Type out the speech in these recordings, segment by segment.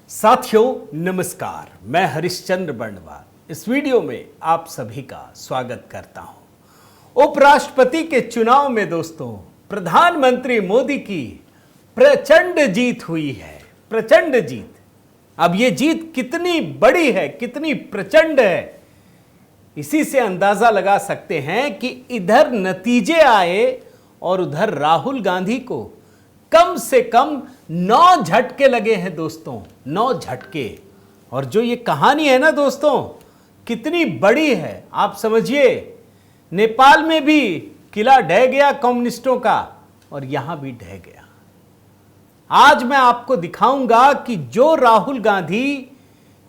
साथियों नमस्कार, मैं हरिश्चंद्र बर्णवाल इस वीडियो में आप सभी का स्वागत करता हूं। उपराष्ट्रपति के चुनाव में दोस्तों प्रधानमंत्री मोदी की प्रचंड जीत हुई है। प्रचंड जीत। अब ये जीत कितनी बड़ी है, कितनी प्रचंड है, इसी से अंदाजा लगा सकते हैं कि इधर नतीजे आए और उधर राहुल गांधी को कम से कम 9 झटके लगे हैं दोस्तों, 9 झटके। और जो ये कहानी है ना दोस्तों, कितनी बड़ी है आप समझिए। नेपाल में भी किला ढह गया कम्युनिस्टों का और यहां भी ढह गया। आज मैं आपको दिखाऊंगा कि जो राहुल गांधी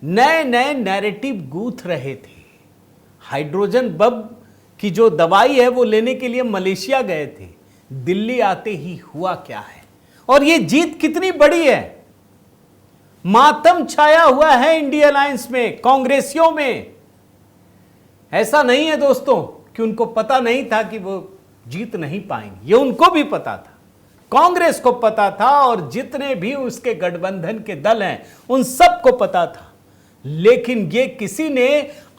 नए नए नैरेटिव गूंथ रहे थे, हाइड्रोजन बम की जो दवाई है वो लेने के लिए मलेशिया गए थे, दिल्ली आते ही हुआ क्या है और ये जीत कितनी बड़ी है। मातम छाया हुआ है इंडिया अलायंस में, कांग्रेसियों में। ऐसा नहीं है दोस्तों कि उनको पता नहीं था कि वो जीत नहीं पाएंगे, ये उनको भी पता था, कांग्रेस को पता था और जितने भी उसके गठबंधन के दल हैं उन सबको पता था। लेकिन ये किसी ने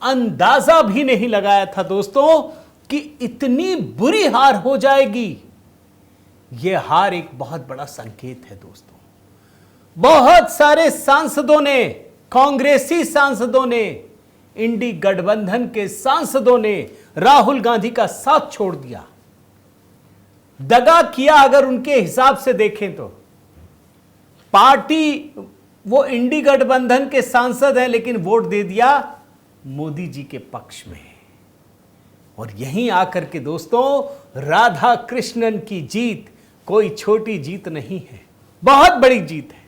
अंदाजा भी नहीं लगाया था दोस्तों कि इतनी बुरी हार हो जाएगी। यह हार एक बहुत बड़ा संकेत है दोस्तों। बहुत सारे सांसदों ने, कांग्रेसी सांसदों ने, इंडी गठबंधन के सांसदों ने राहुल गांधी का साथ छोड़ दिया, दगा किया। अगर उनके हिसाब से देखें तो पार्टी, वो इंडी गठबंधन के सांसद हैं लेकिन वोट दे दिया मोदी जी के पक्ष में। और यहीं आकर के दोस्तों राधा कृष्णन की जीत कोई छोटी जीत नहीं है, बहुत बड़ी जीत है।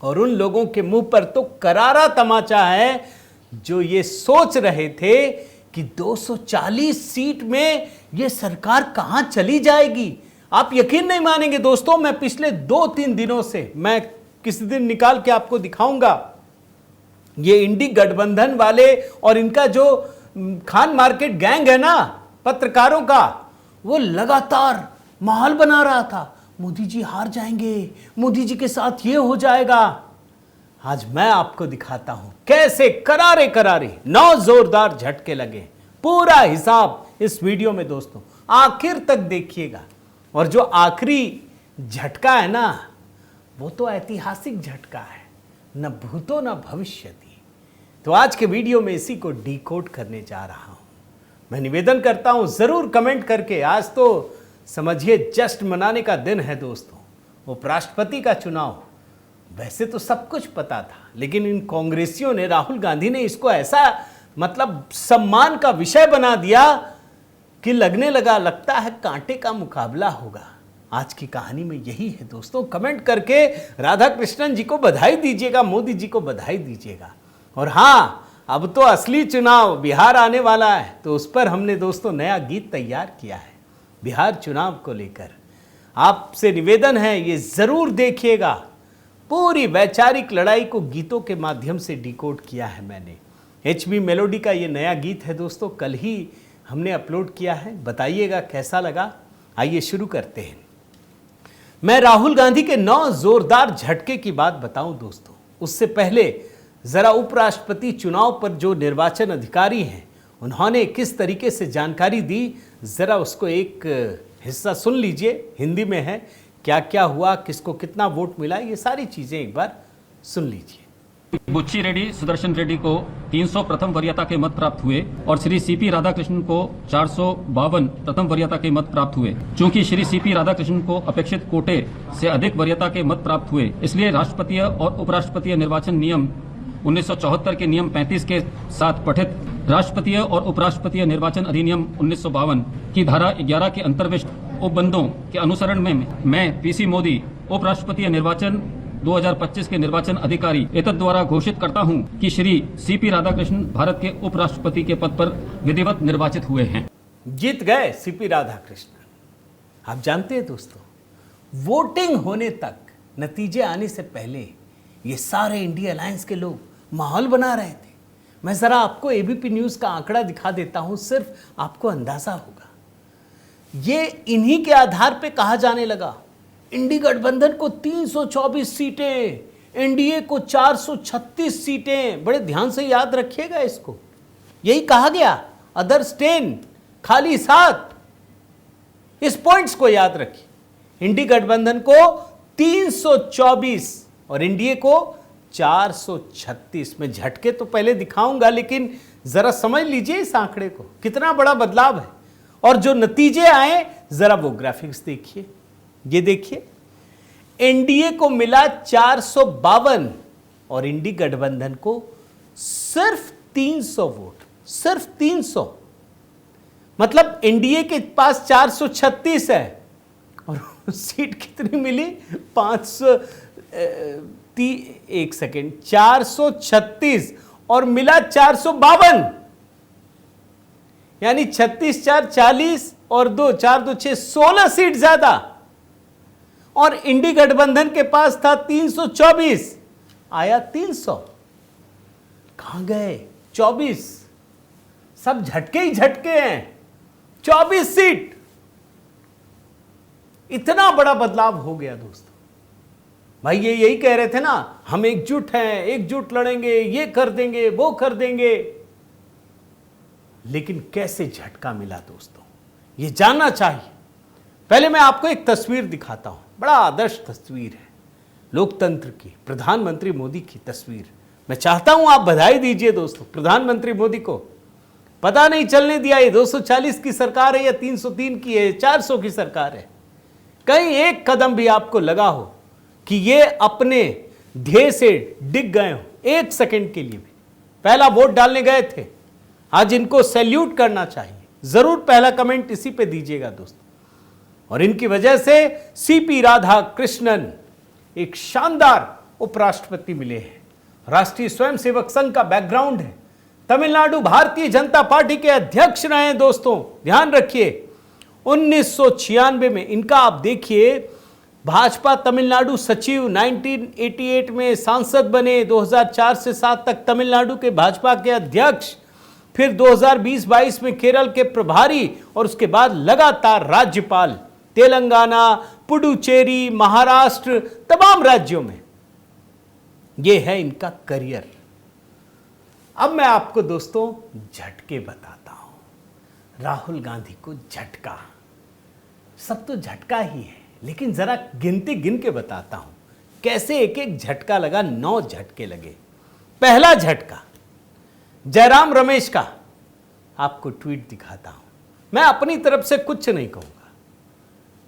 और उन लोगों के मुंह पर तो करारा तमाचा है जो ये सोच रहे थे कि 240 सीट में ये सरकार कहां चली जाएगी। आप यकीन नहीं मानेंगे दोस्तों, मैं पिछले 2-3 दिनों से, मैं किसी दिन निकाल के आपको दिखाऊंगा, ये इंडी गठबंधन वाले और इनका जो खान मार्केट गैंग है ना पत्रकारों का, वो लगातार माहौल बना रहा था, मोदी जी हार जाएंगे, मोदी जी के साथ ये हो जाएगा। आज मैं आपको दिखाता हूं कैसे करारे करारे 9 जोरदार झटके लगे। पूरा हिसाब इस वीडियो में दोस्तों आखिर तक देखिएगा। और जो आखिरी झटका है ना, वो तो ऐतिहासिक झटका है, न भूतो न भविष्यति। तो आज के वीडियो में इसी को डिकोड करने जा रहा हूं। मैं निवेदन करता हूं जरूर कमेंट करके। आज तो समझिए जश्न मनाने का दिन है दोस्तों, उपराष्ट्रपति का चुनाव। वैसे तो सब कुछ पता था, लेकिन इन कांग्रेसियों ने, राहुल गांधी ने इसको ऐसा मतलब सम्मान का विषय बना दिया कि लगने लगा, लगता है कांटे का मुकाबला होगा। आज की कहानी में यही है दोस्तों। कमेंट करके राधा कृष्णन जी को बधाई दीजिएगा, मोदी जी को बधाई दीजिएगा। और हाँ, अब तो असली चुनाव बिहार आने वाला है, तो उस पर हमने दोस्तों नया गीत तैयार किया है बिहार चुनाव को लेकर। आपसे निवेदन है ये जरूर देखिएगा। पूरी वैचारिक लड़ाई को गीतों के माध्यम से डिकोड किया है मैंने। HB मेलोडी का ये नया गीत है दोस्तों, कल ही हमने अपलोड किया है। बताइएगा कैसा लगा। आइए शुरू करते हैं। मैं राहुल गांधी के 9 जोरदार झटके की बात बताऊं दोस्तों, उससे पहले जरा उपराष्ट्रपति चुनाव पर जो निर्वाचन अधिकारी हैं उन्होंने किस तरीके से जानकारी दी, जरा उसको एक हिस्सा सुन लीजिए। हिंदी में है, क्या क्या हुआ, किसको कितना वोट मिला, ये सारी चीजें एक बार सुन लीजिए। बुच्ची रेड्डी सुदर्शन रेड्डी को 300 प्रथम वरीयता के मत प्राप्त हुए और श्री CP राधाकृष्णन को 452 प्रथम वरीयता के मत प्राप्त हुए। चूंकि श्री CP राधाकृष्णन को अपेक्षित कोटे से अधिक वरीयता के मत प्राप्त हुए, इसलिए राष्ट्रपतीय और उपराष्ट्रपतीय निर्वाचन नियम 1974 के नियम 35 के साथ पठित राष्ट्रपतीय और उपराष्ट्रपतीय निर्वाचन अधिनियम 1952 की धारा 11 के अंतर्विष्ट उपबंधों के अनुसरण में मैं PC मोदी उपराष्ट्रपतीय निर्वाचन 2025 के निर्वाचन अधिकारी एतद द्वारा घोषित करता हूं कि श्री CP राधाकृष्णन भारत के उपराष्ट्रपति के पद पर विधिवत निर्वाचित हुए हैं। जीत गए CP राधाकृष्णन। आप जानते हैं दोस्तों, वोटिंग होने तक, नतीजे आने से पहले ये सारे इंडिया अलायंस के लोग माहौल बना रहे थे। मैं जरा आपको ABP न्यूज का आंकड़ा दिखा देता हूं, सिर्फ आपको अंदाजा होगा। ये इन्हीं के आधार पे कहा जाने लगा इंडी गठबंधन को 324 सीटें एनडीए को 436 सीटें, बड़े ध्यान से याद रखिएगा इसको, यही कहा गया, अदर्स 10, खाली 7। इस पॉइंट्स को याद रखिए। इंडी गठबंधन को 324 और एनडीए को 436 में। झटके तो पहले दिखाऊंगा, लेकिन जरा समझ लीजिए इस आंकड़े को, कितना बड़ा बदलाव है। और जो नतीजे आए जरा वो ग्राफिक्स देखिए, ये देखिए, एनडीए को मिला 452 और इंडी गठबंधन को सिर्फ 300 वोट, सिर्फ 300। मतलब एनडीए के पास 436 है और सीट कितनी मिली, 500, एक सेकेंड, 436 और मिला 452, यानी 36 4 40 और 2 4 2 6 16 सीट ज्यादा। और इंडी गठबंधन के पास था 324, आया 300। कहां गए 24? सब झटके ही झटके हैं। 24 सीट, इतना बड़ा बदलाव हो गया दोस्तों। भाई ये यही कह रहे थे ना, हम एकजुट हैं, एकजुट लड़ेंगे, ये कर देंगे, वो कर देंगे, लेकिन कैसे झटका मिला दोस्तों, ये जानना चाहिए। पहले मैं आपको एक तस्वीर दिखाता हूं, बड़ा आदर्श तस्वीर है लोकतंत्र की, प्रधानमंत्री मोदी की तस्वीर। मैं चाहता हूं आप बधाई दीजिए दोस्तों प्रधानमंत्री मोदी को, पता नहीं चलने दिया ये 240 की सरकार है या 303 की है, 400 की सरकार है। कहीं एक कदम भी आपको लगा हो कि ये अपने ध्येय से डिग गए हो, एक सेकंड के लिए भी। पहला वोट डालने गए थे, आज इनको सैल्यूट करना चाहिए। जरूर पहला कमेंट इसी पे दीजिएगा दोस्तों। और इनकी वजह से सीपी राधा कृष्णन एक शानदार उपराष्ट्रपति मिले हैं। राष्ट्रीय स्वयंसेवक संघ का बैकग्राउंड है, तमिलनाडु भारतीय जनता पार्टी के अध्यक्ष रहे हैं दोस्तों, ध्यान रखिए। 1996 में इनका आप देखिए, भाजपा तमिलनाडु सचिव, 1988 में सांसद बने, 2004 से 7 तक तमिलनाडु के भाजपा के अध्यक्ष, फिर 2020-22 में केरल के प्रभारी और उसके बाद लगातार राज्यपाल, तेलंगाना, पुडुचेरी, महाराष्ट्र, तमाम राज्यों में। यह है इनका करियर। अब मैं आपको दोस्तों झटके बताता हूं। राहुल गांधी को झटका, सब तो झटका ही है, लेकिन जरा गिनती गिन के बताता हूं कैसे एक एक झटका लगा। 9 झटके लगे। पहला झटका जयराम रमेश का, आपको ट्वीट दिखाता हूं। मैं अपनी तरफ से कुछ नहीं कहूंगा,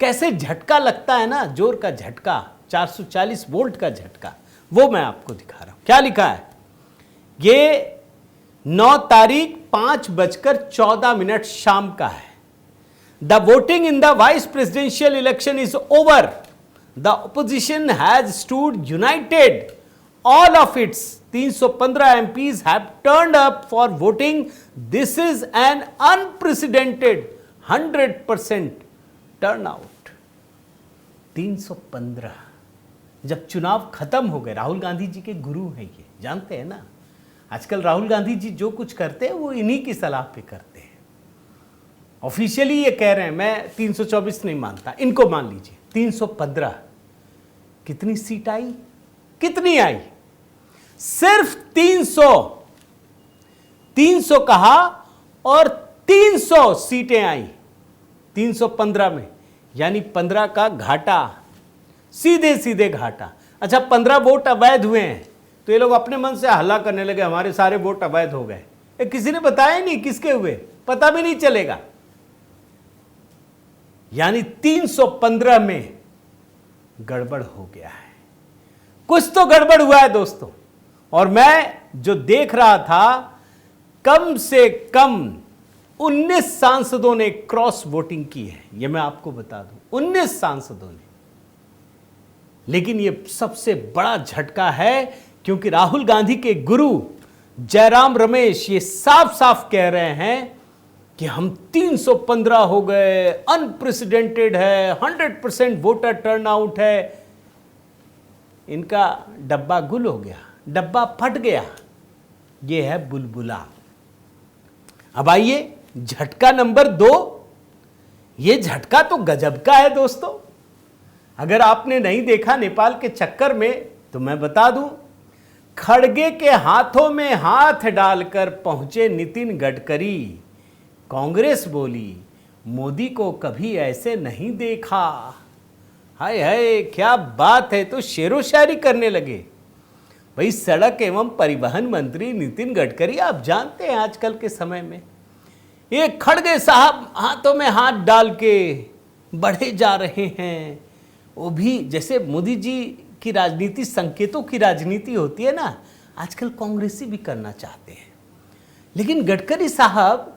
कैसे झटका लगता है ना, जोर का झटका, 440 वोल्ट का झटका, वो मैं आपको दिखा रहा हूं। क्या लिखा है, ये 9 तारीख 5:14 शाम का है। The voting in the vice presidential election is over, the opposition has stood United, all of its 315 MPs have turned up for voting. This is an unprecedented 100% turnout. 315। जब चुनाव खत्म हो गए, राहुल गांधी जी के गुरु हैं ये, जानते हैं ना। आजकल राहुल गांधी जी जो कुछ करते हैं वो इन्हीं की सलाह पे करते हैं। ऑफिशियली ये कह रहे हैं, मैं 324 नहीं मानता, इनको मान लीजिए 315। कितनी सीट आई, कितनी आई, सिर्फ 300 कहा और 300 सीटें आई 315 में, यानी 15 का घाटा, सीधे सीधे घाटा। अच्छा, 15 वोट अवैध हुए हैं तो ये लोग अपने मन से हल्ला करने लगे, हमारे सारे वोट अवैध हो गए। किसी ने बताया नहीं किसके हुए, पता भी नहीं चलेगा। यानी 315 में गड़बड़ हो गया है, कुछ तो गड़बड़ हुआ है दोस्तों। और मैं जो देख रहा था, कम से कम 19 सांसदों ने क्रॉस वोटिंग की है, यह मैं आपको बता दूं, 19 सांसदों ने। लेकिन यह सबसे बड़ा झटका है क्योंकि राहुल गांधी के गुरु जयराम रमेश ये साफ साफ कह रहे हैं कि हम 315 हो गए, अनप्रेसिडेंटेड है, 100% वोटर टर्नआउट है। इनका डब्बा गुल हो गया, डब्बा फट गया। यह है बुलबुला। अब आइए झटका नंबर 2। यह झटका तो गजब का है दोस्तों। अगर आपने नहीं देखा, नेपाल के चक्कर में तो मैं बता दूं, खड़गे के हाथों में हाथ डालकर पहुंचे नितिन गडकरी। कांग्रेस बोली, मोदी को कभी ऐसे नहीं देखा। हाय हाय, क्या बात है, तो शेरो शायरी करने लगे। भाई, सड़क एवं परिवहन मंत्री नितिन गडकरी, आप जानते हैं आजकल के समय में ये खड़गे साहब हाथों में हाथ डाल के बढ़े जा रहे हैं। वो भी जैसे मोदी जी की राजनीति संकेतों की राजनीति होती है ना, आजकल कांग्रेसी भी करना चाहते हैं। लेकिन गडकरी साहब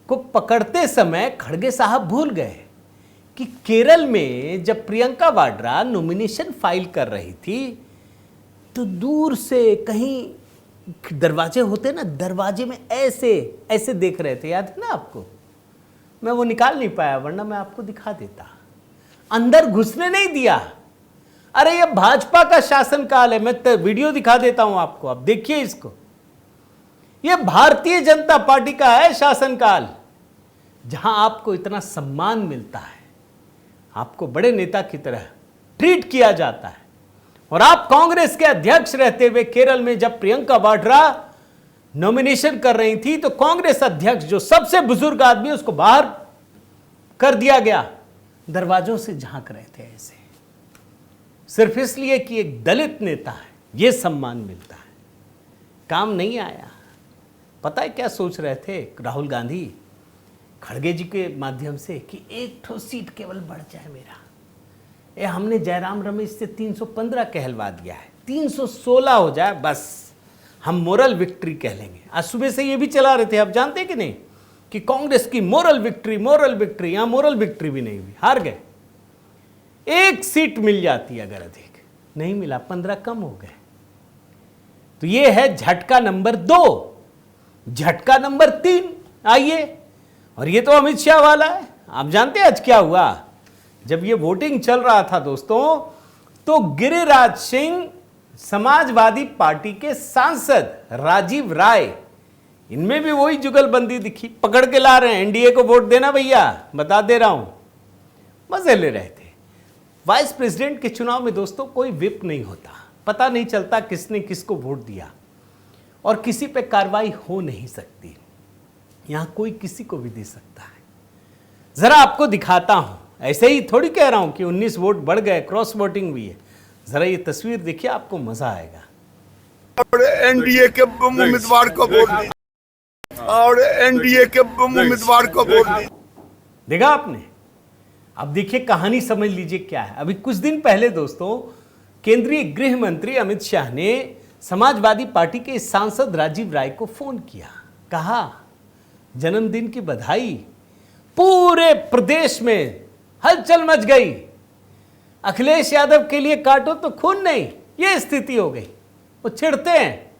को पकड़ते समय खड़गे साहब भूल गए कि केरल में जब प्रियंका वाड्रा नॉमिनेशन फाइल कर रही थी तो दूर से कहीं दरवाजे होते ना, दरवाजे में ऐसे ऐसे देख रहे थे, याद है ना आपको? मैं वो निकाल नहीं पाया, वरना मैं आपको दिखा देता। अंदर घुसने नहीं दिया। अरे ये भाजपा का शासनकाल है, मैं तो वीडियो दिखा देता हूं आपको, आप देखिए इसको। ये भारतीय जनता पार्टी का है शासनकाल, जहां आपको इतना सम्मान मिलता है, आपको बड़े नेता की तरह ट्रीट किया जाता है। और आप कांग्रेस के अध्यक्ष रहते हुए केरल में जब प्रियंका वाड्रा नॉमिनेशन कर रही थी तो कांग्रेस अध्यक्ष, जो सबसे बुजुर्ग आदमी, उसको बाहर कर दिया गया। दरवाजों से झांक रहे थे ऐसे, सिर्फ इसलिए कि एक दलित नेता है, यह सम्मान मिलता है। काम नहीं आया। पता है क्या सोच रहे थे राहुल गांधी खड़गे जी के माध्यम से कि एक ठो सीट केवल बढ़ जाए मेरा। ये हमने जयराम रमेश से 315 कहलवा दिया है, 316 हो जाए बस, हम मोरल विक्ट्री कह लेंगे। आज सुबह से ये भी चला रहे थे, आप जानते कि नहीं, कि कांग्रेस की मोरल विक्ट्री, मोरल विक्ट्री। यहां मोरल विक्ट्री भी नहीं हुई, हार गए। एक सीट मिल जाती अगर अधिक, नहीं मिला, 15 कम हो गए। तो ये है झटका नंबर 2। झटका नंबर 3 आइए, और ये तो अमित शाह वाला है। आप जानते हैं आज क्या हुआ? जब ये वोटिंग चल रहा था दोस्तों, तो गिरिराज सिंह, समाजवादी पार्टी के सांसद राजीव राय, इनमें भी वही जुगलबंदी दिखी। पकड़ के ला रहे हैं, एनडीए को वोट देना भैया, बता दे रहा हूं। मजे ले रहे थे। वाइस प्रेसिडेंट के चुनाव में दोस्तों कोई विप नहीं होता, पता नहीं चलता किसने किसको वोट दिया, और किसी पे कार्रवाई हो नहीं सकती। यहां कोई किसी को भी दे सकता है। जरा आपको दिखाता हूं, ऐसे ही थोड़ी कह रहा हूं कि 19 वोट बढ़ गए, क्रॉस वोटिंग हुई है। जरा ये तस्वीर देखिए, आपको मजा आएगा। और एनडीए के उम्मीदवार को वोट दी, और एनडीए के उम्मीदवार को वोट दी। देखा आपने? अब देखिए, कहानी समझ लीजिए क्या है। अभी कुछ दिन पहले दोस्तों, केंद्रीय गृह मंत्री अमित शाह ने समाजवादी पार्टी के सांसद राजीव राय को फोन किया, कहा जन्मदिन की बधाई। पूरे प्रदेश में हलचल मच गई। अखिलेश यादव के लिए काटो तो खून नहीं, यह स्थिति हो गई। वो चिढ़ते हैं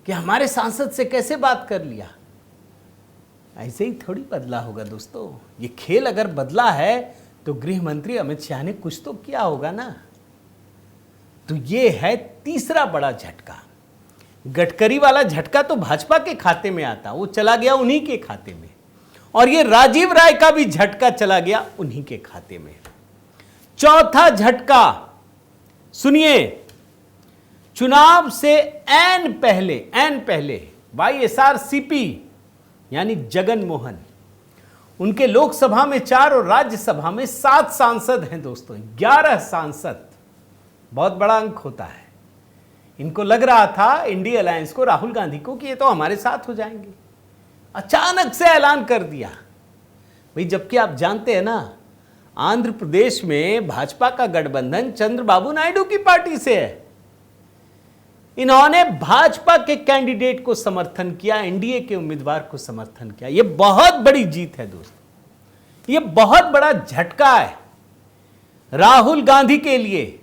कि हमारे सांसद से कैसे बात कर लिया। ऐसे ही थोड़ी बदला होगा दोस्तों। ये खेल अगर बदला है तो गृह मंत्री अमित शाह ने कुछ तो किया होगा ना। तो ये है तीसरा बड़ा झटका। गडकरी वाला झटका तो भाजपा के खाते में आता, वो चला गया उन्हीं के खाते में, और ये राजीव राय का भी झटका चला गया उन्हीं के खाते में। चौथा झटका सुनिए, चुनाव से ऐन पहले वाईएसआरसीपी यानी जगन मोहन, उनके लोकसभा में 4 और राज्यसभा में 7 सांसद हैं दोस्तों, 11 सांसद। बहुत बड़ा अंक होता है। इनको लग रहा था इंडिया अलायंस को, राहुल गांधी को, कि ये तो हमारे साथ हो जाएंगे। अचानक से ऐलान कर दिया भाई। जबकि आप जानते हैं ना, आंध्र प्रदेश में भाजपा का गठबंधन चंद्रबाबू नायडू की पार्टी से है। इन्होंने भाजपा के कैंडिडेट को समर्थन किया, एनडीए के उम्मीदवार को समर्थन किया। यह बहुत बड़ी जीत है दोस्तों, यह बहुत बड़ा झटका है राहुल गांधी के लिए,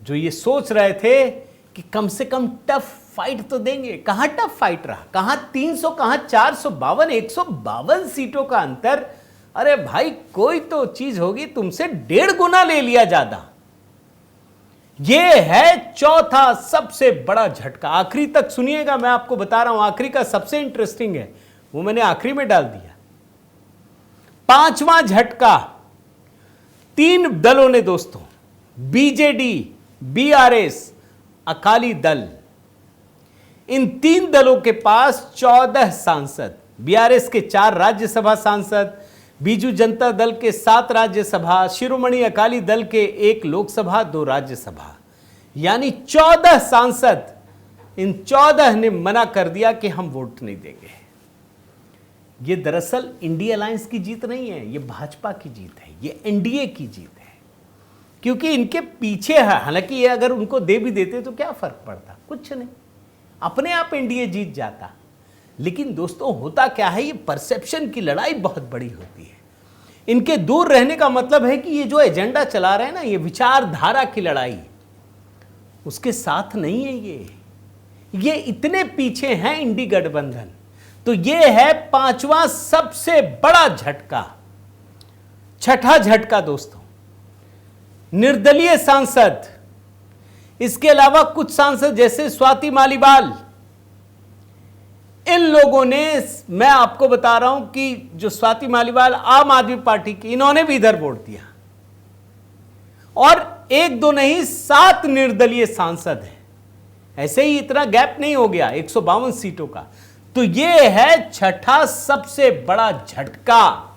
जो ये सोच रहे थे कि कम से कम टफ फाइट तो देंगे। कहां टफ फाइट रहा, कहां 300, कहां 452, 152 सीटों का अंतर। अरे भाई, कोई तो चीज होगी, तुमसे 1.5 गुना ले लिया ज्यादा। यह है चौथा सबसे बड़ा झटका। आखिरी तक सुनिएगा, मैं आपको बता रहा हूं, आखिरी का सबसे इंटरेस्टिंग है, वो मैंने आखिरी में डाल दिया। पांचवा झटका, 3 दलों ने दोस्तों, बीजेडी, बीआरएस, अकाली दल, इन 3 दलों के पास 14 सांसद, बीआरएस के 4 राज्यसभा सांसद, बीजू जनता दल के 7 राज्यसभा, शिरोमणि अकाली दल के 1 लोकसभा, 2 राज्यसभा, यानी 14 सांसद। इन 14 ने मना कर दिया कि हम वोट नहीं देंगे। ये दरअसल इंडिया अलायंस की जीत नहीं है, ये भाजपा की जीत है, ये एनडीए की जीत है, क्योंकि इनके पीछे है। हालांकि ये अगर उनको दे भी देते तो क्या फर्क पड़ता, कुछ नहीं, अपने आप एनडीए जीत जाता। लेकिन दोस्तों होता क्या है, ये परसेप्शन की लड़ाई बहुत बड़ी होती है। इनके दूर रहने का मतलब है कि ये जो एजेंडा चला रहे हैं ना, ये विचारधारा की लड़ाई, उसके साथ नहीं है। ये इतने पीछे हैं इंडी गठबंधन। तो ये है 5वां सबसे बड़ा झटका। छठा झटका दोस्तों, निर्दलीय सांसद, इसके अलावा कुछ सांसद जैसे स्वाति मालीवाल, इन लोगों ने, मैं आपको बता रहा हूं कि जो स्वाति मालीवाल आम आदमी पार्टी की, इन्होंने भी इधर वोट दिया। और 1-2 नहीं, 7 निर्दलीय सांसद हैं। ऐसे ही इतना गैप नहीं हो गया 152 सीटों का। तो यह है छठा सबसे बड़ा झटका।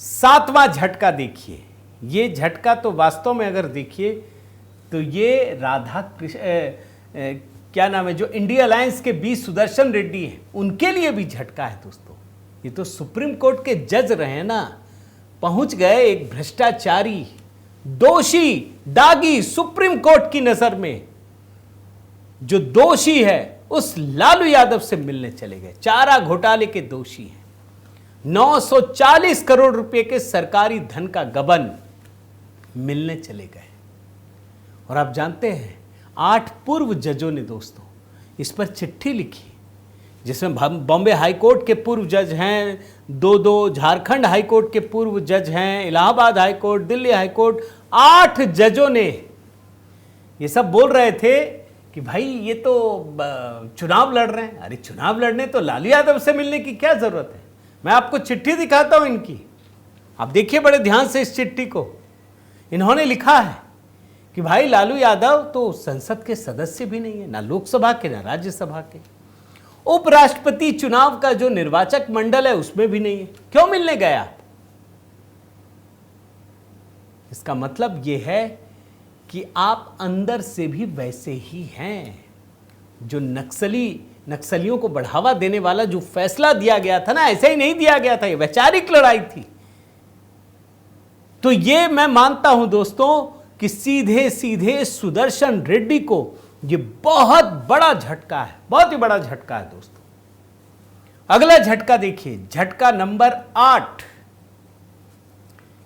7वां झटका देखिए, यह झटका तो वास्तव में अगर देखिए तो ये राधा कृष्ण, क्या नाम है, जो इंडिया अलायंस के बी सुदर्शन रेड्डी हैं, उनके लिए भी झटका है दोस्तों। ये तो सुप्रीम कोर्ट के जज रहे हैं ना, पहुंच गए एक भ्रष्टाचारी, दोषी, दागी, सुप्रीम कोर्ट की नजर में जो दोषी है उस लालू यादव से मिलने चले गए। चारा घोटाले के दोषी हैं। 940 करोड़ रुपए के सरकारी धन का गबन मिलने चले गए। और आप जानते हैं 8 पूर्व जजों ने दोस्तों इस पर चिट्ठी लिखी, जिसमें बॉम्बे हाईकोर्ट के पूर्व जज हैं, 2 झारखंड हाईकोर्ट के पूर्व जज हैं, इलाहाबाद हाईकोर्ट, दिल्ली हाईकोर्ट, 8 जजों ने ये सब बोल रहे थे कि भाई ये तो चुनाव लड़ रहे हैं। अरे चुनाव लड़ने तो लालू यादव से मिलने की क्या जरूरत है। मैं आपको चिट्ठी दिखाता हूं इनकी, आप देखिए बड़े ध्यान से इस चिट्ठी को। इन्होंने लिखा है कि भाई लालू यादव तो संसद के सदस्य भी नहीं है, ना लोकसभा के ना राज्यसभा के, उपराष्ट्रपति चुनाव का जो निर्वाचक मंडल है उसमें भी नहीं है, क्यों मिलने गए आप। इसका मतलब यह है कि आप अंदर से भी वैसे ही हैं। जो नक्सलियों को बढ़ावा देने वाला जो फैसला दिया गया था ना, ऐसे ही नहीं दिया गया था, ये वैचारिक लड़ाई थी। तो ये मैं मानता हूं दोस्तों कि सीधे सीधे सुदर्शन रेड्डी को ये बहुत बड़ा झटका है, बहुत ही बड़ा झटका है दोस्तों। अगला झटका देखिए, झटका नंबर 8।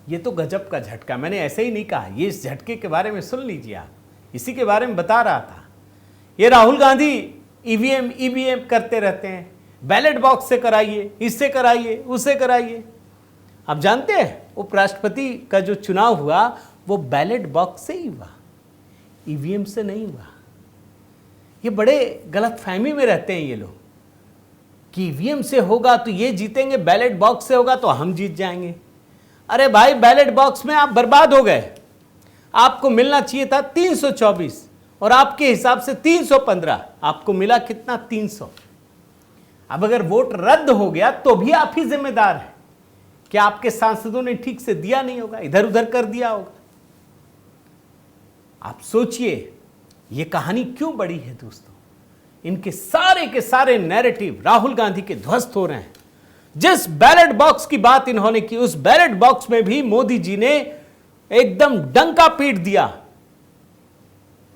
ये तो गजब का झटका, मैंने ऐसे ही नहीं कहा, ये इस झटके के बारे में सुन लीजिए आप, इसी के बारे में बता रहा था। ये राहुल गांधी ईवीएम करते रहते हैं, बैलेट बॉक्स से कराइए, इससे कराइए, उससे कराइए। आप जानते हैं उपराष्ट्रपति का जो चुनाव हुआ वो बैलेट बॉक्स से ही हुआ, ईवीएम से नहीं हुआ। ये बड़े गलतफहमी में रहते हैं ये लोग कि ईवीएम से होगा तो ये जीतेंगे, बैलेट बॉक्स से होगा तो हम जीत जाएंगे। अरे भाई बैलेट बॉक्स में आप बर्बाद हो गए। आपको मिलना चाहिए था 324 और आपके हिसाब से 315, आपको मिला कितना, 300। अब अगर वोट रद्द हो गया तो भी आप ही जिम्मेदार हैं कि आपके सांसदों ने ठीक से दिया नहीं होगा, इधर उधर कर दिया होगा। आप सोचिए ये कहानी क्यों बड़ी है दोस्तों। इनके सारे के सारे नैरेटिव राहुल गांधी के ध्वस्त हो रहे हैं। जिस बैलेट बॉक्स की बात इन्होंने की, उस बैलेट बॉक्स में भी मोदी जी ने एकदम डंका पीट दिया।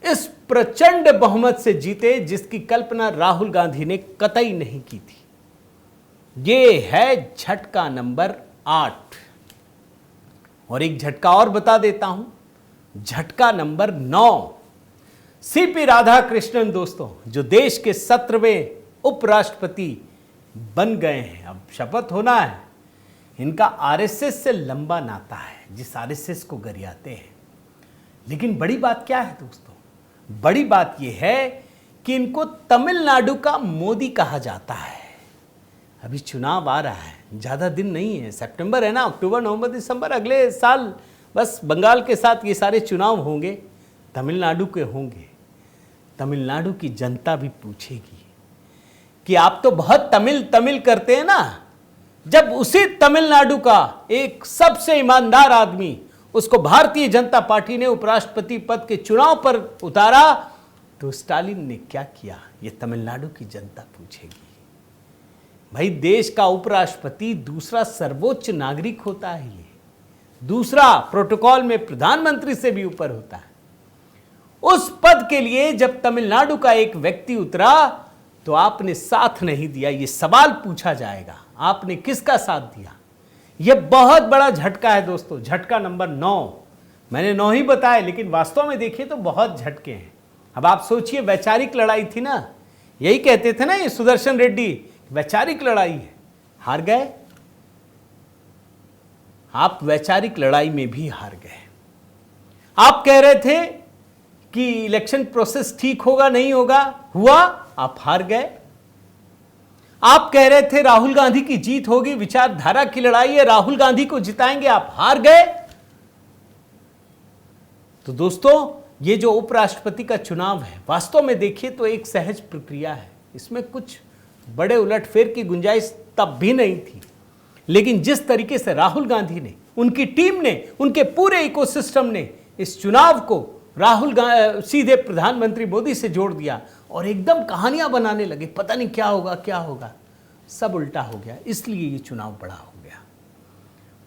इस प्रचंड बहुमत से जीते जिसकी कल्पना राहुल गांधी ने कतई नहीं की थी। यह है झटका नंबर 8। और एक झटका और बता देता हूं, झटका नंबर 9। सीपी राधाकृष्णन दोस्तों, जो देश के 17वें उपराष्ट्रपति बन गए हैं, अब शपथ होना है। इनका आरएसएस से लंबा नाता है, जिस आरएसएस को गरियाते हैं। लेकिन बड़ी बात क्या है दोस्तों, बड़ी बात यह है कि इनको तमिलनाडु का मोदी कहा जाता है। अभी चुनाव आ रहा है, ज्यादा दिन नहीं है, सितंबर है ना, अक्टूबर नवंबर दिसंबर, अगले साल बस बंगाल के साथ ये सारे चुनाव होंगे, तमिलनाडु के होंगे। तमिलनाडु की जनता भी पूछेगी कि आप तो बहुत तमिल करते हैं ना। जब उसी तमिलनाडु का एक सबसे ईमानदार आदमी, उसको भारतीय जनता पार्टी ने उपराष्ट्रपति पद के चुनाव पर उतारा, तो स्टालिन ने क्या किया, ये तमिलनाडु की जनता पूछेगी। भाई, देश का उपराष्ट्रपति दूसरा सर्वोच्च नागरिक होता है, ये दूसरा प्रोटोकॉल में प्रधानमंत्री से भी ऊपर होता है। उस पद के लिए जब तमिलनाडु का एक व्यक्ति उतरा तो आपने साथ नहीं दिया, ये सवाल पूछा जाएगा, आपने किसका साथ दिया। यह बहुत बड़ा झटका है दोस्तों, झटका नंबर 9। मैंने 9 ही बताया, लेकिन वास्तव में देखिए तो बहुत झटके हैं। अब आप सोचिए, वैचारिक लड़ाई थी ना, यही कहते थे ना ये सुदर्शन रेड्डी, वैचारिक लड़ाई है, हार गए आप। वैचारिक लड़ाई में भी हार गए। आप कह रहे थे कि इलेक्शन प्रोसेस ठीक होगा, नहीं होगा, हुआ, आप हार गए। आप कह रहे थे राहुल गांधी की जीत होगी, विचारधारा की लड़ाई है, राहुल गांधी को जिताएंगे, आप हार गए। तो दोस्तों, ये जो उपराष्ट्रपति का चुनाव है, वास्तव में देखिए तो एक सहज प्रक्रिया है, इसमें कुछ बड़े उलटफेर की गुंजाइश तब भी नहीं थी। लेकिन जिस तरीके से राहुल गांधी ने, उनकी टीम ने, उनके पूरे इकोसिस्टम ने इस चुनाव को सीधे प्रधानमंत्री मोदी से जोड़ दिया और एकदम कहानियां बनाने लगे, पता नहीं क्या होगा क्या होगा, सब उल्टा हो गया। इसलिए ये चुनाव बड़ा हो गया।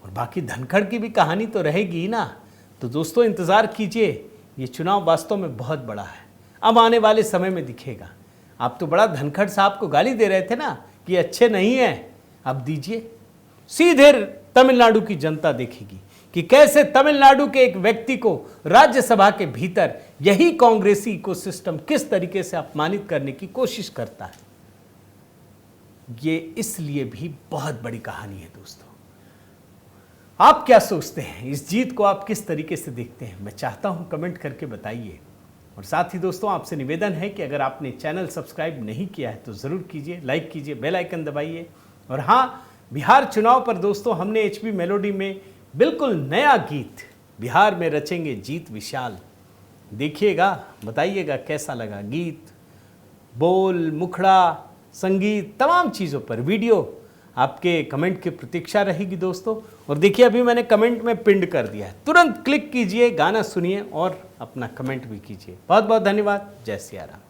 और बाकी धनखड़ की भी कहानी तो रहेगी ना। तो दोस्तों, इंतजार कीजिए, ये चुनाव वास्तव में बहुत बड़ा है, अब आने वाले समय में दिखेगा। आप तो बड़ा धनखड़ साहब को गाली दे रहे थे ना कि अच्छे नहीं हैं, अब दीजिए, सीधे तमिलनाडु की जनता देखेगी कि कैसे तमिलनाडु के एक व्यक्ति को राज्यसभा के भीतर यही कांग्रेसी इकोसिस्टम किस तरीके से अपमानित करने की कोशिश करता है। ये इसलिए भी बहुत बड़ी कहानी है दोस्तों। आप क्या सोचते हैं, इस जीत को आप किस तरीके से देखते हैं, मैं चाहता हूं कमेंट करके बताइए। और साथ ही दोस्तों, आपसे निवेदन है कि अगर आपने चैनल सब्सक्राइब नहीं किया है तो ज़रूर कीजिए, लाइक कीजिए, बेल आइकन दबाइए। और हाँ, बिहार चुनाव पर दोस्तों हमने एचपी मेलोडी में बिल्कुल नया गीत, बिहार में रचेंगे जीत विशाल, देखिएगा, बताइएगा कैसा लगा। गीत, बोल, मुखड़ा, संगीत, तमाम चीज़ों पर वीडियो आपके कमेंट की प्रतीक्षा रहेगी दोस्तों। और देखिए, अभी मैंने कमेंट में पिंड कर दिया है, तुरंत क्लिक कीजिए, गाना सुनिए और अपना कमेंट भी कीजिए। बहुत बहुत धन्यवाद। जय सिया राम।